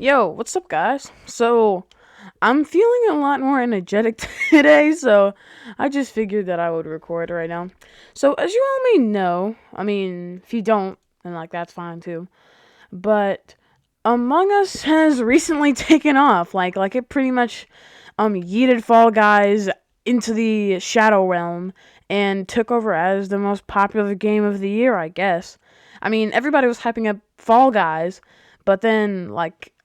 Yo, what's up, guys? So, I'm feeling a lot more energetic today, so I just figured that I would record right now. So, as you all may know, I mean, if you don't, then like that's fine too. But Among Us has recently taken off. Like it pretty much yeeted Fall Guys into the Shadow Realm and took over as the most popular game of the year, I guess. I mean, everybody was hyping up Fall Guys, but then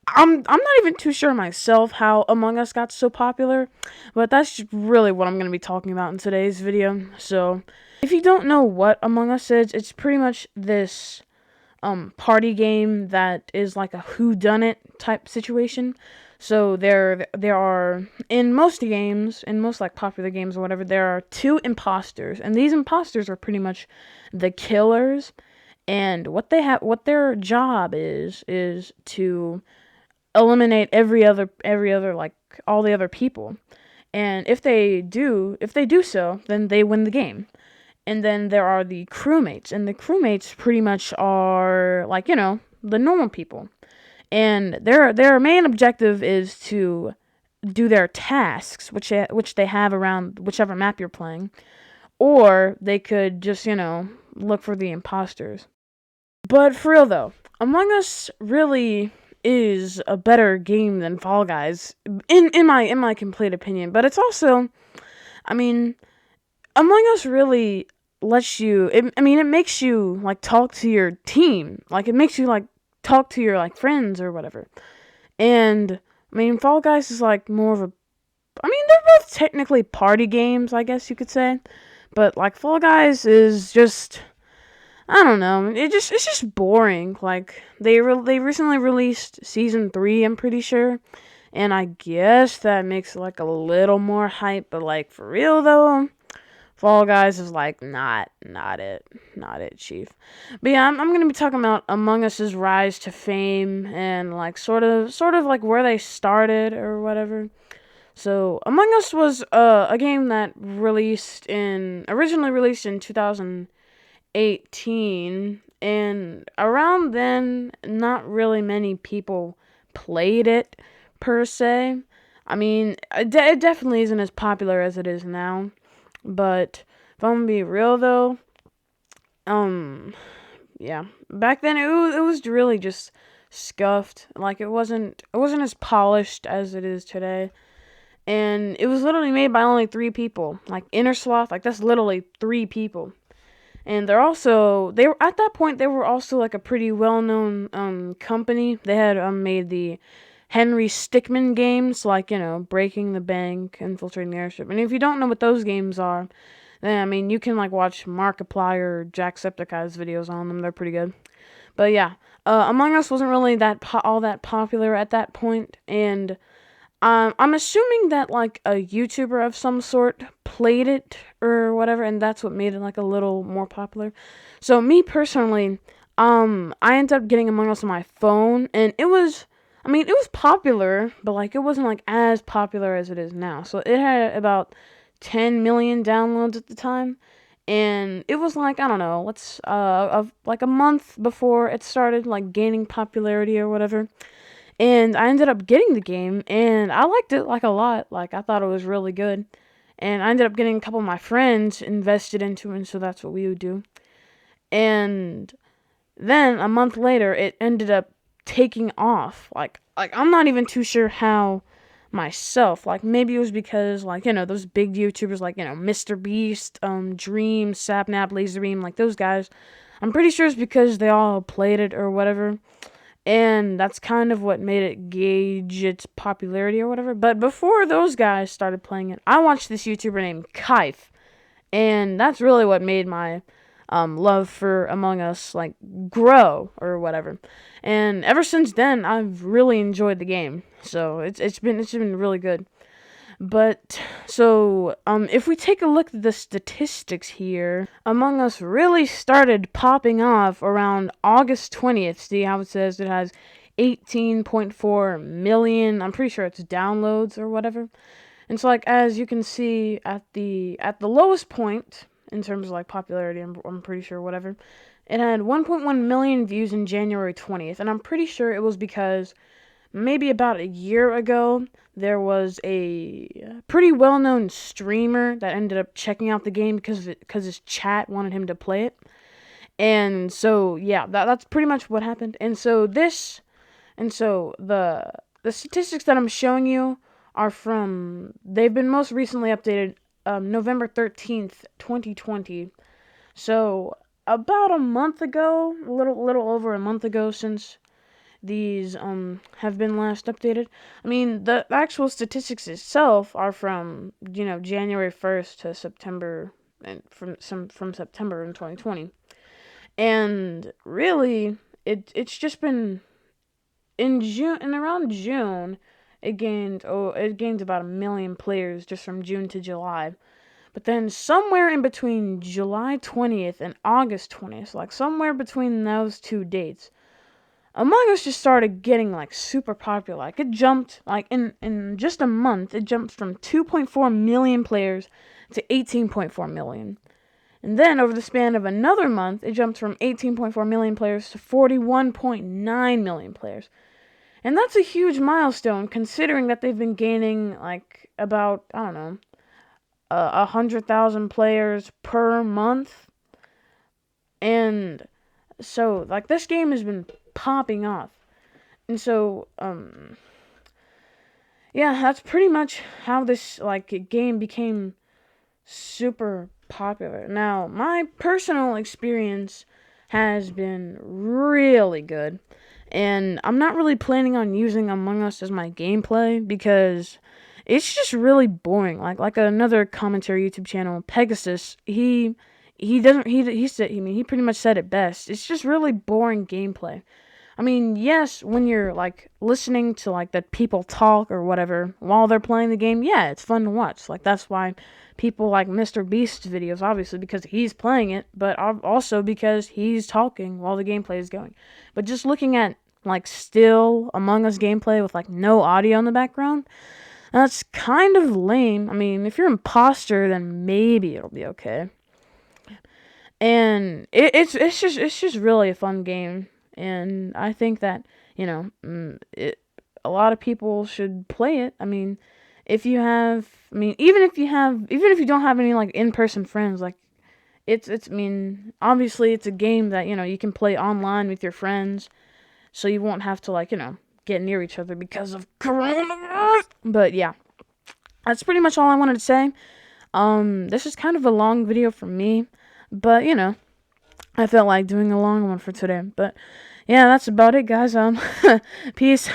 I'm not even too sure myself how Among Us got so popular, but that's really what I'm going to be talking about in today's video. So, if you don't know what Among Us is, it's pretty much this party game that is like a whodunit type situation. So there are in most games, in most like popular games or whatever, there are two imposters, and these imposters are pretty much the killers. And what their job is to eliminate every other like all the other people. And if they do so, then they win the game. And then there are the crewmates, and the crewmates pretty much are like, the normal people. And their main objective is to do their tasks, which they have around whichever map you're playing, or they could just, look for the imposters. But for real though, Among Us really is a better game than Fall Guys in my complete opinion. But it's also, I mean, Among Us really lets you. It makes you like talk to your team. Like it makes you like talk to your like friends or whatever. And Fall Guys is like more of a. They're both technically party games, I guess you could say. But like Fall Guys is just, I don't know. It's just boring. Like they recently released season 3, I'm pretty sure, and I guess that makes it like a little more hype. But like for real though, Fall Guys is like not it, chief. But yeah, I'm gonna be talking about Among Us's rise to fame and like sort of like where they started or whatever. So Among Us was a game that originally released in 2018, and around then, not really many people played it per se. It definitely isn't as popular as it is now. But if I'm gonna be real though, um, yeah, back then it was really just scuffed. Like it wasn't as polished as it is today, and it was literally made by only 3 people. Like Innersloth, like that's literally 3 people, and they were at that point they were also like a pretty well known company. They had made the Henry Stickmin games, like Breaking the Bank, Infiltrating the Airship. And if you don't know what those games are, then you can like watch Markiplier or Jacksepticeye's videos on them. They're pretty good. But yeah, Among Us wasn't really all that popular at that point, and I'm assuming that like a YouTuber of some sort played it or whatever, and that's what made it like a little more popular. So me personally, I ended up getting Among Us on my phone, and it was popular, but like it wasn't like as popular as it is now. So it had about 10 million downloads at the time, and it was like, I don't know, like a month before it started like gaining popularity or whatever. And I ended up getting the game, and I liked it like a lot. Like I thought it was really good, and I ended up getting a couple of my friends invested into it, and so that's what we would do. And then a month later, it ended up taking off. Like I'm not even too sure how myself. Like maybe it was because like those big YouTubers like Mr. Beast, Dream, Sapnap, Laserbeam, like those guys. I'm pretty sure it's because they all played it or whatever, and that's kind of what made it gauge its popularity or whatever. But before those guys started playing it, I watched this YouTuber named Kaif, and that's really what made my love for Among Us like grow or whatever. And ever since then, I've really enjoyed the game. So it's been really good. But so if we take a look at the statistics here, Among Us really started popping off around August 20th. See how it says it has 18.4 million. I'm pretty sure it's downloads or whatever. And so like as you can see at the lowest point in terms of like popularity, I'm pretty sure whatever. It had 1.1 million views in January 20th, and I'm pretty sure it was because maybe about a year ago, there was a pretty well-known streamer that ended up checking out the game because his chat wanted him to play it. And so yeah, that's pretty much what happened. And so the statistics that I'm showing you are they've been most recently updated November 13th, 2020. So about a month ago, a little over a month ago since these have been last updated. I mean, the actual statistics itself are from, January 1st to September, and from September in 2020. And really, it's just been in June, and around June, it gained about 1 million players just from June to July. But then somewhere in between July 20th and August 20th, like somewhere between those two dates, Among Us just started getting like super popular. Like it jumped, like in just a month, it jumped from 2.4 million players to 18.4 million. And then over the span of another month, it jumped from 18.4 million players to 41.9 million players. And that's a huge milestone considering that they've been gaining like about, I don't know, 100,000 players per month. And so like this game has been popping off. And so yeah, that's pretty much how this like game became super popular. Now, my personal experience has been really good, and I'm not really planning on using Among Us as my gameplay because it's just really boring. Like another commentary YouTube channel, Pegasus, he doesn't he said he pretty much said it best. It's just really boring gameplay. I mean, yes, when you're like listening to like the people talk or whatever while they're playing the game, yeah, it's fun to watch. Like that's why people like Mr. Beast's videos, obviously because he's playing it, but also because he's talking while the gameplay is going. But just looking at like still Among Us gameplay with like no audio in the background, that's kind of lame. I mean, if you're an imposter, then maybe it'll be okay. And it's just really a fun game, and I think that a lot of people should play it. I mean, even if you don't have any like in-person friends, like I mean, obviously it's a game that you can play online with your friends, so you won't have to like get near each other because of coronavirus. But yeah, that's pretty much all I wanted to say. This is kind of a long video for me, but I felt like doing a long one for today. But yeah, that's about it, guys. Peace.